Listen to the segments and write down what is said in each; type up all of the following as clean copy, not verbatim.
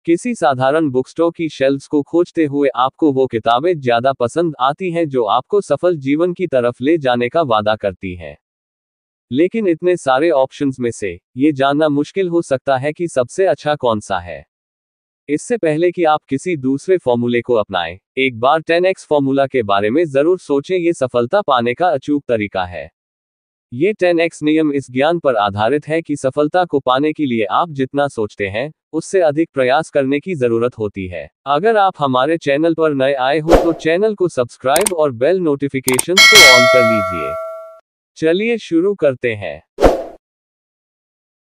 किसी साधारण book store की शेल्फ्स को खोजते हुए आपको वो किताबें ज्यादा पसंद आती हैं जो आपको सफल जीवन की तरफ ले जाने का वादा करती हैं। लेकिन इतने सारे ऑप्शंस में से ये जानना मुश्किल हो सकता है कि सबसे अच्छा कौन सा है। इससे पहले कि आप किसी दूसरे फॉर्मूले को अपनाएं, एक बार 10x फॉर्मूला के बारे में जरूर सोचें। ये सफलता पाने का अचूक तरीका है। ये 10x नियम इस ज्ञान पर आधारित है कि सफलता को पाने के लिए आप जितना सोचते हैं, उससे अधिक प्रयास करने की जरूरत होती है। अगर आप हमारे चैनल पर नए आए हो तो चैनल को सब्सक्राइब और बेल नोटिफिकेशंस को ऑन कर लीजिए। चलिए शुरू करते हैं।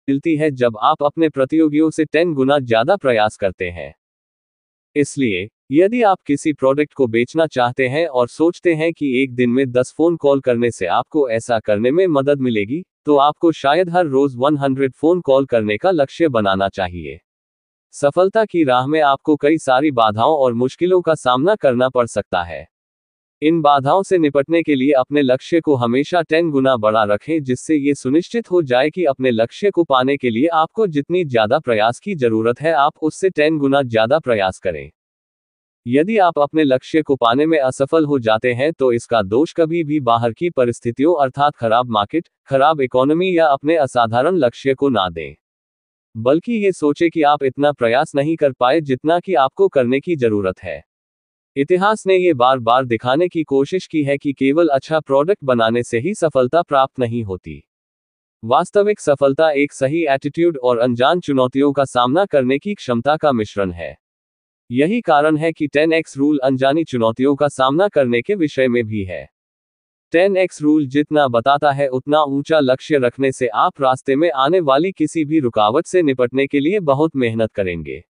मिलती है जब आप अपने प्रतियोगियों से 10 गुना ज्यादा प्रयास करते हैं। इसलिए यदि आप किसी प्रोडक्ट को बेचना चाहते हैं और सोचते हैं कि एक दिन में 10 फोन कॉल करने से आपको ऐसा करने में मदद मिलेगी, तो आपको शायद हर रोज 100 फोन कॉल करने का लक्ष्य बनाना चाहिए। सफलता की राह में आपको कई सारी बाधाओं और मुश्किलों का सामना करना पड़ सकता है। इन बाधाओं से निपटने के लिए अपने लक्ष्य को हमेशा 10 गुना बड़ा रखें, जिससे ये सुनिश्चित हो जाए कि अपने लक्ष्य को पाने के लिए आपको जितनी ज्यादा प्रयास की जरूरत है, आप उससे 10 गुना ज्यादा प्रयास करें। यदि आप अपने लक्ष्य को पाने में असफल हो जाते हैं तो इसका दोष कभी भी बाहर की परिस्थितियों अर्थात खराब मार्केट, खराब इकोनॉमी या अपने असाधारण लक्ष्य को ना दें, बल्कि ये सोचे कि आप इतना प्रयास नहीं कर पाए जितना कि आपको करने की जरूरत है। इतिहास ने ये बार बार दिखाने की कोशिश की है कि केवल अच्छा प्रोडक्ट बनाने से ही सफलता प्राप्त नहीं होती। वास्तविक सफलता एक सही एटीट्यूड और अनजान चुनौतियों का सामना करने की क्षमता का मिश्रण है। यही कारण है कि 10x रूल अनजानी चुनौतियों का सामना करने के विषय में भी है। 10x रूल जितना बताता है उतना ऊंचा लक्ष्य रखने से आप रास्ते में आने वाली किसी भी रुकावट से निपटने के लिए बहुत मेहनत करेंगे।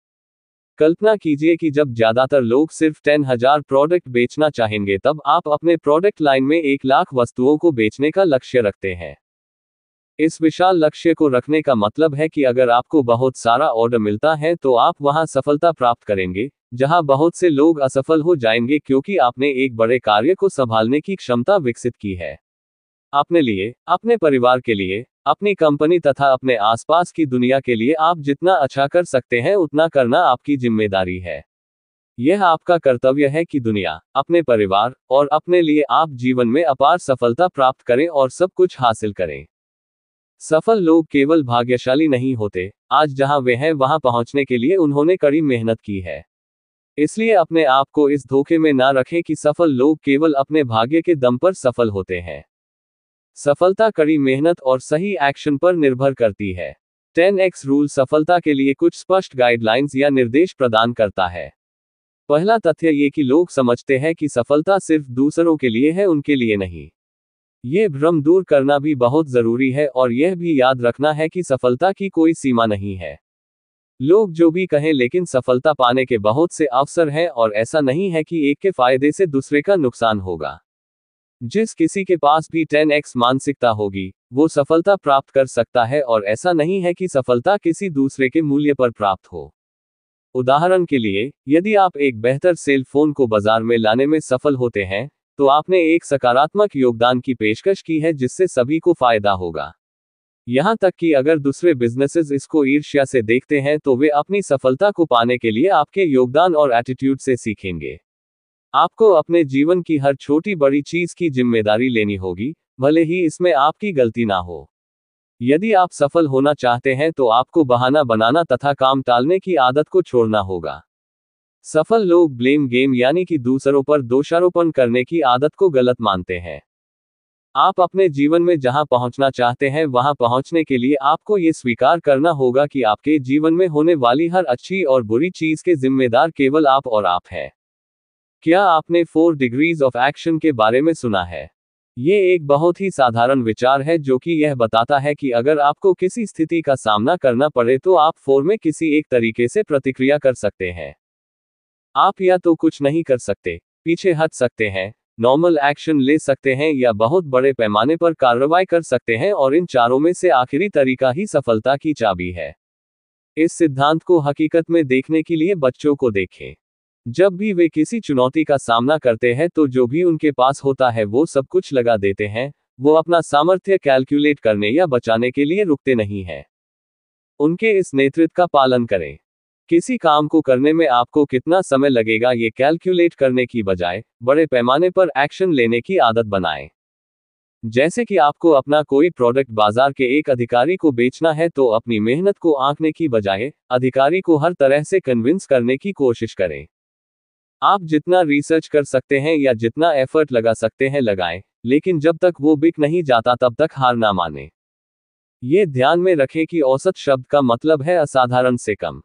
कल्पना कीजिए कि जब ज्यादातर लोग सिर्फ 10,000 प्रोडक्ट बेचना चाहेंगे, तब आप अपने प्रोडक्ट लाइन में 1 लाख वस्तुओं को बेचने का लक्ष्य रखते हैं। इस विशाल लक्ष्य को रखने का मतलब है कि अगर आपको बहुत सारा ऑर्डर मिलता है तो आप वहां सफलता प्राप्त करेंगे, जहां बहुत से लोग असफल हो जाएंगे, क्योंकि आपने एक बड़े कार्य को संभालने की क्षमता विकसित की है। अपने लिए, अपने परिवार के लिए, अपनी कंपनी तथा अपने आसपास की दुनिया के लिए आप जितना अच्छा कर सकते हैं उतना करना आपकी जिम्मेदारी है। यह आपका कर्तव्य है कि दुनिया, अपने परिवार और अपने लिए आप जीवन में अपार सफलता प्राप्त करें और सब कुछ हासिल करें। सफल लोग केवल भाग्यशाली नहीं होते, आज जहां वे हैं वहां पहुंचने के लिए उन्होंने कड़ी मेहनत की है। इसलिए अपने आप को इस धोखे में ना रखें कि सफल लोग केवल अपने भाग्य के दम पर सफल होते हैं। सफलता कड़ी मेहनत और सही एक्शन पर निर्भर करती है। 10x रूल सफलता के लिए कुछ स्पष्ट गाइडलाइंस या निर्देश प्रदान करता है। पहला तथ्य ये कि लोग समझते हैं कि सफलता सिर्फ दूसरों के लिए है, उनके लिए नहीं। ये भ्रम दूर करना भी बहुत जरूरी है और यह भी याद रखना है कि सफलता की कोई सीमा नहीं है। लोग जो भी कहें, लेकिन सफलता पाने के बहुत से अवसर हैं और ऐसा नहीं है कि एक के फायदे से दूसरे का नुकसान होगा। जिस किसी के पास भी 10x मानसिकता होगी, वो सफलता प्राप्त कर सकता है और ऐसा नहीं है कि सफलता किसी दूसरे के मूल्य पर प्राप्त हो। उदाहरण के लिए, यदि आप एक बेहतर सेल फोन को बाजार में लाने में सफल होते हैं, तो आपने एक सकारात्मक योगदान की पेशकश की है जिससे सभी को फायदा होगा। यहां तक कि अगर दूसरे बिजनेसेस इसको ईर्ष्या से देखते हैं तो वे अपनी सफलता को पाने के लिए आपके योगदान और एटीट्यूड से सीखेंगे। आपको अपने जीवन की हर छोटी बड़ी चीज की जिम्मेदारी लेनी होगी, भले ही इसमें आपकी गलती ना हो। यदि आप सफल होना चाहते हैं तो आपको बहाना बनाना तथा काम टालने की आदत को छोड़ना होगा। सफल लोग ब्लेम गेम यानी कि दूसरों पर दोषारोपण करने की आदत को गलत मानते हैं। आप अपने जीवन में जहां पहुंचना चाहते हैं वहां पहुंचने के लिए आपको ये स्वीकार करना होगा कि आपके जीवन में होने वाली हर अच्छी और बुरी चीज के जिम्मेदार केवल आप और आप हैं। क्या आपने 4 डिग्रीज ऑफ एक्शन के बारे में सुना है? ये एक बहुत ही साधारण विचार है जो कि यह बताता है कि अगर आपको किसी स्थिति का सामना करना पड़े तो आप 4 में किसी एक तरीके से प्रतिक्रिया कर सकते हैं। आप या तो कुछ नहीं कर सकते, पीछे हट सकते हैं, नॉर्मल एक्शन ले सकते हैं या बहुत बड़े पैमाने पर कार्रवाई कर सकते हैं, और इन चारों में से आखिरी तरीका ही सफलता की चाबी है। इस सिद्धांत को हकीकत में देखने के लिए बच्चों को देखें। जब भी वे किसी चुनौती का सामना करते हैं तो जो भी उनके पास होता है वो सब कुछ लगा देते हैं। वो अपना सामर्थ्य कैलकुलेट करने या बचाने के लिए रुकते नहीं हैं। उनके इस नेतृत्व का पालन करें। किसी काम को करने में आपको कितना समय लगेगा ये कैलकुलेट करने की बजाय बड़े पैमाने पर एक्शन लेने की आदत बनाएं। जैसे कि आपको अपना कोई प्रोडक्ट बाजार के एक अधिकारी को बेचना है तो अपनी मेहनत को आंकने की बजाय अधिकारी को हर तरह से कन्विंस करने की कोशिश करें। आप जितना रिसर्च कर सकते हैं या जितना एफर्ट लगा सकते हैं लगाएं, लेकिन जब तक वो बिक नहीं जाता तब तक हार ना माने। ये ध्यान में रखें कि औसत शब्द का मतलब है असाधारण से कम।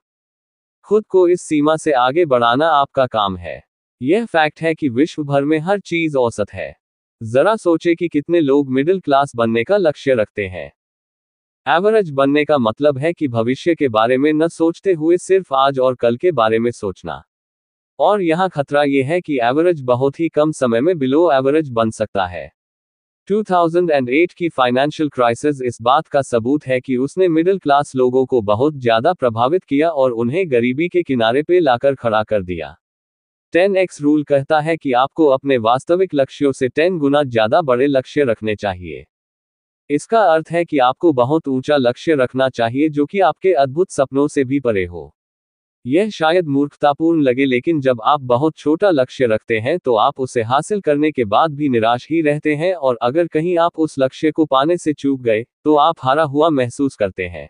खुद को इस सीमा से आगे बढ़ाना आपका काम है। यह फैक्ट है कि विश्व भर में हर चीज औसत है। जरा सोचे कि कितने लोग मिडिल क्लास बनने का लक्ष्य रखते हैं। एवरेज बनने का मतलब है कि भविष्य के बारे में न सोचते हुए सिर्फ आज और कल के बारे में सोचना। और यहाँ खतरा यह है कि एवरेज बहुत ही कम समय में बिलो एवरेज बन सकता है। 2008 की फाइनेंशियल क्राइसिस इस बात का सबूत है कि उसने मिडिल क्लास लोगों को बहुत ज्यादा प्रभावित किया और उन्हें गरीबी के किनारे पे लाकर खड़ा कर दिया। 10x रूल कहता है कि आपको अपने वास्तविक लक्ष्यों से 10 गुना ज्यादा बड़े लक्ष्य रखने चाहिए। इसका अर्थ है कि आपको बहुत ऊंचा लक्ष्य रखना चाहिए जो कि आपके अद्भुत सपनों से भी परे हो। यह शायद मूर्खतापूर्ण लगे, लेकिन जब आप बहुत छोटा लक्ष्य रखते हैं तो आप उसे हासिल करने के बाद भी निराश ही रहते हैं, और अगर कहीं आप उस लक्ष्य को पाने से चूक गए तो आप हारा हुआ महसूस करते हैं।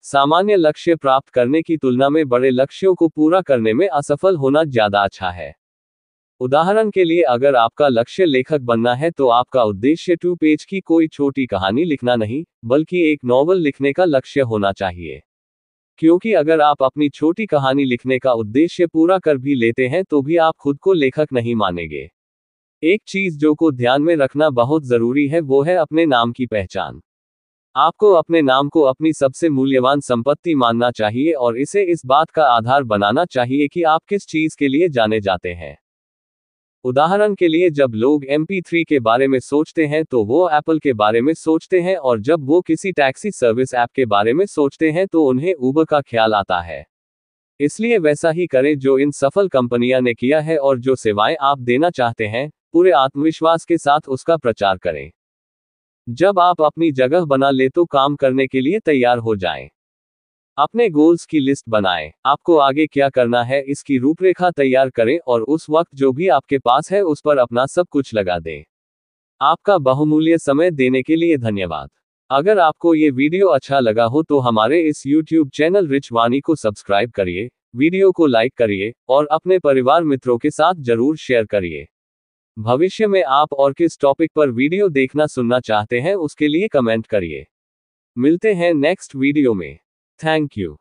सामान्य लक्ष्य प्राप्त करने की तुलना में बड़े लक्ष्यों को पूरा करने में असफल होना ज्यादा अच्छा है। उदाहरण के लिए, अगर आपका लक्ष्य लेखक बनना है तो आपका उद्देश्य 2 पेज की कोई छोटी कहानी लिखना नहीं, बल्कि एक नॉवल लिखने का लक्ष्य होना चाहिए। क्योंकि अगर आप अपनी छोटी कहानी लिखने का उद्देश्य पूरा कर भी लेते हैं तो भी आप खुद को लेखक नहीं मानेंगे। एक चीज जो को ध्यान में रखना बहुत जरूरी है वो है अपने नाम की पहचान। आपको अपने नाम को अपनी सबसे मूल्यवान संपत्ति मानना चाहिए और इसे इस बात का आधार बनाना चाहिए कि आप किस चीज के लिए जाने जाते हैं। उदाहरण के लिए, जब लोग MP3 के बारे में सोचते हैं तो वो एप्पल के बारे में सोचते हैं, और जब वो किसी टैक्सी सर्विस ऐप के बारे में सोचते हैं तो उन्हें उबर का ख्याल आता है। इसलिए वैसा ही करें जो इन सफल कंपनियां ने किया है, और जो सेवाएं आप देना चाहते हैं पूरे आत्मविश्वास के साथ उसका प्रचार करें। जब आप अपनी जगह बना ले तो काम करने के लिए तैयार हो जाएं। अपने गोल्स की लिस्ट बनाएं, आपको आगे क्या करना है इसकी रूपरेखा तैयार करें, और उस वक्त जो भी आपके पास है उस पर अपना सब कुछ लगा दें। आपका बहुमूल्य समय देने के लिए धन्यवाद। अगर आपको ये वीडियो अच्छा लगा हो तो हमारे इस YouTube चैनल रिच वाणी को सब्सक्राइब करिए, वीडियो को लाइक करिए और अपने परिवार मित्रों के साथ जरूर शेयर करिए। भविष्य में आप और किस टॉपिक पर वीडियो देखना सुनना चाहते हैं उसके लिए कमेंट करिए। मिलते हैं नेक्स्ट वीडियो में। Thank you.